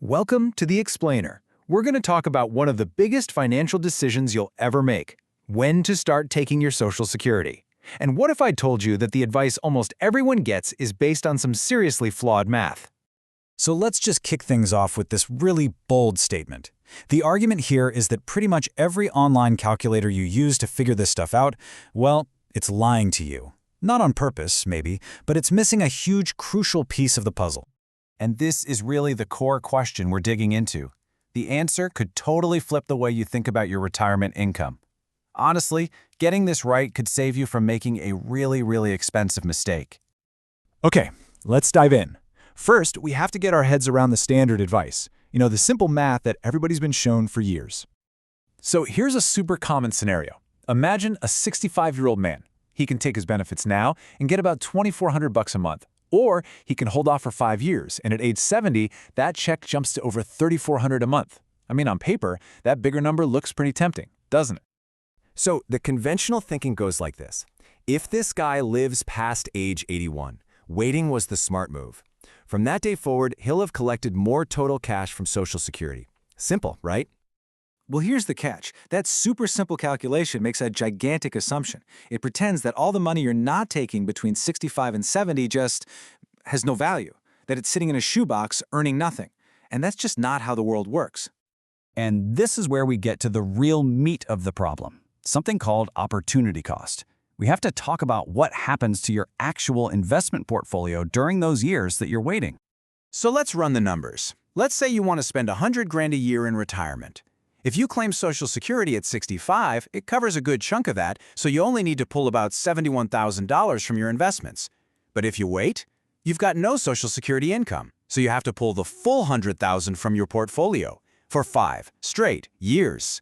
Welcome to The Explainer. We're going to talk about one of the biggest financial decisions you'll ever make: when to start taking your Social Security. And what if I told you that the advice almost everyone gets is based on some seriously flawed math? So let's just kick things off with this really bold statement. The argument here is that pretty much every online calculator you use to figure this stuff out, well, it's lying to you. Not on purpose, maybe, but it's missing a huge, crucial piece of the puzzle. And this is really the core question we're digging into. The answer could totally flip the way you think about your retirement income. Honestly, getting this right could save you from making a really expensive mistake. Okay, let's dive in. First, we have to get our heads around the standard advice. The simple math that everybody's been shown for years. So here's a super common scenario. Imagine a 65-year-old man. He can take his benefits now and get about $2,400 a month. Or he can hold off for 5 years, and at age 70, that check jumps to over $3,400 a month. I mean, on paper, that bigger number looks pretty tempting, doesn't it? So the conventional thinking goes like this. If this guy lives past age 81, waiting was the smart move. From that day forward, he'll have collected more total cash from Social Security. Simple, right? Well, here's the catch. That super simple calculation makes a gigantic assumption. It pretends that all the money you're not taking between 65 and 70 just has no value, that it's sitting in a shoebox earning nothing. And that's just not how the world works. And this is where we get to the real meat of the problem, something called opportunity cost. We have to talk about what happens to your actual investment portfolio during those years that you're waiting. So let's run the numbers. Let's say you want to spend $100,000 a year in retirement. If you claim Social Security at 65, it covers a good chunk of that, so you only need to pull about $71,000 from your investments. But if you wait, you've got no Social Security income, so you have to pull the full $100,000 from your portfolio for 5 straight years.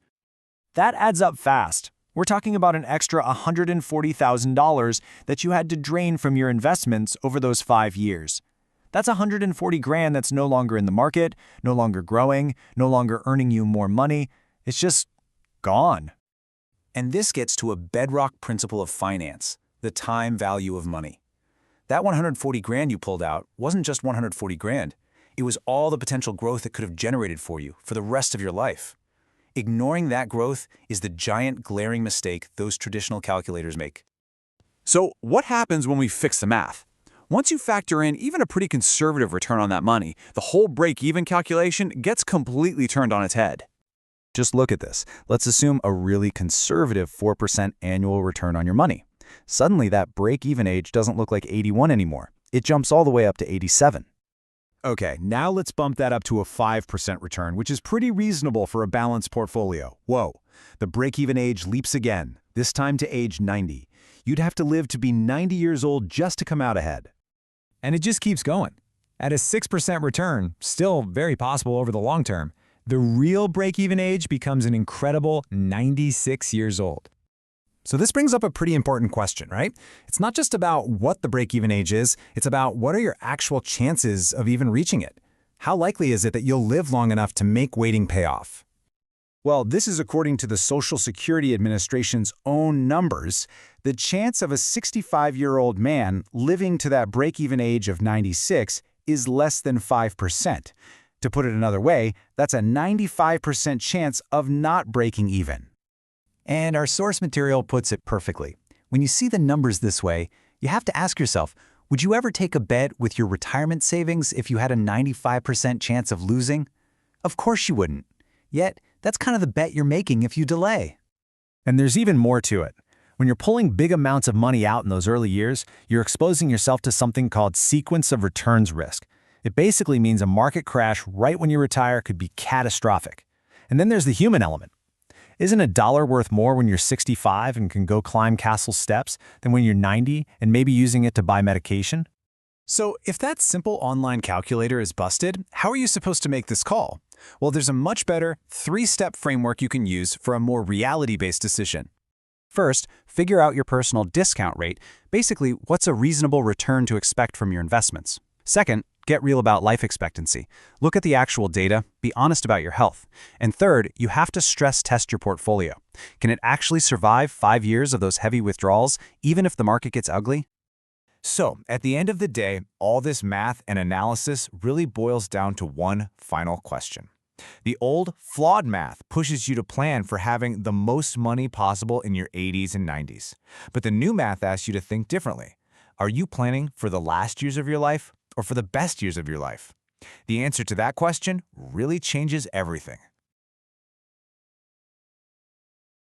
That adds up fast. We're talking about an extra $140,000 that you had to drain from your investments over those 5 years. That's $140,000 that's no longer in the market, no longer growing, no longer earning you more money. It's just gone. And this gets to a bedrock principle of finance, the time value of money. That $140,000 you pulled out wasn't just $140,000. It was all the potential growth it could have generated for you for the rest of your life. Ignoring that growth is the giant glaring mistake those traditional calculators make. So what happens when we fix the math? Once you factor in even a pretty conservative return on that money, the whole break-even calculation gets completely turned on its head. Just look at this. Let's assume a really conservative 4% annual return on your money. Suddenly, that break-even age doesn't look like 81 anymore. It jumps all the way up to 87. Okay, now let's bump that up to a 5% return, which is pretty reasonable for a balanced portfolio. Whoa, the break-even age leaps again, this time to age 90. You'd have to live to be 90 years old just to come out ahead. And it just keeps going. At a 6% return, still very possible over the long term, the real break-even age becomes an incredible 96 years old. So this brings up a pretty important question, right? It's not just about what the break-even age is, it's about what are your actual chances of even reaching it? How likely is it that you'll live long enough to make waiting pay off? Well, this is according to the Social Security Administration's own numbers. The chance of a 65-year-old man living to that break-even age of 96 is less than 5%. To put it another way, that's a 95% chance of not breaking even. And our source material puts it perfectly. When you see the numbers this way, you have to ask yourself, would you ever take a bet with your retirement savings if you had a 95% chance of losing? Of course you wouldn't. Yet, that's kind of the bet you're making if you delay. And there's even more to it. When you're pulling big amounts of money out in those early years, you're exposing yourself to something called sequence of returns risk. It basically means a market crash right when you retire could be catastrophic. And then there's the human element. Isn't a dollar worth more when you're 65 and can go climb castle steps than when you're 90 and maybe using it to buy medication? So if that simple online calculator is busted, how are you supposed to make this call? Well, there's a much better 3-step framework you can use for a more reality-based decision. First, figure out your personal discount rate, basically what's a reasonable return to expect from your investments. Second, get real about life expectancy. Look at the actual data, be honest about your health. And third, you have to stress test your portfolio. Can it actually survive 5 years of those heavy withdrawals, even if the market gets ugly? So, at the end of the day, all this math and analysis really boils down to one final question. The old, flawed math pushes you to plan for having the most money possible in your 80s and 90s. But the new math asks you to think differently. Are you planning for the last years of your life or for the best years of your life? The answer to that question really changes everything.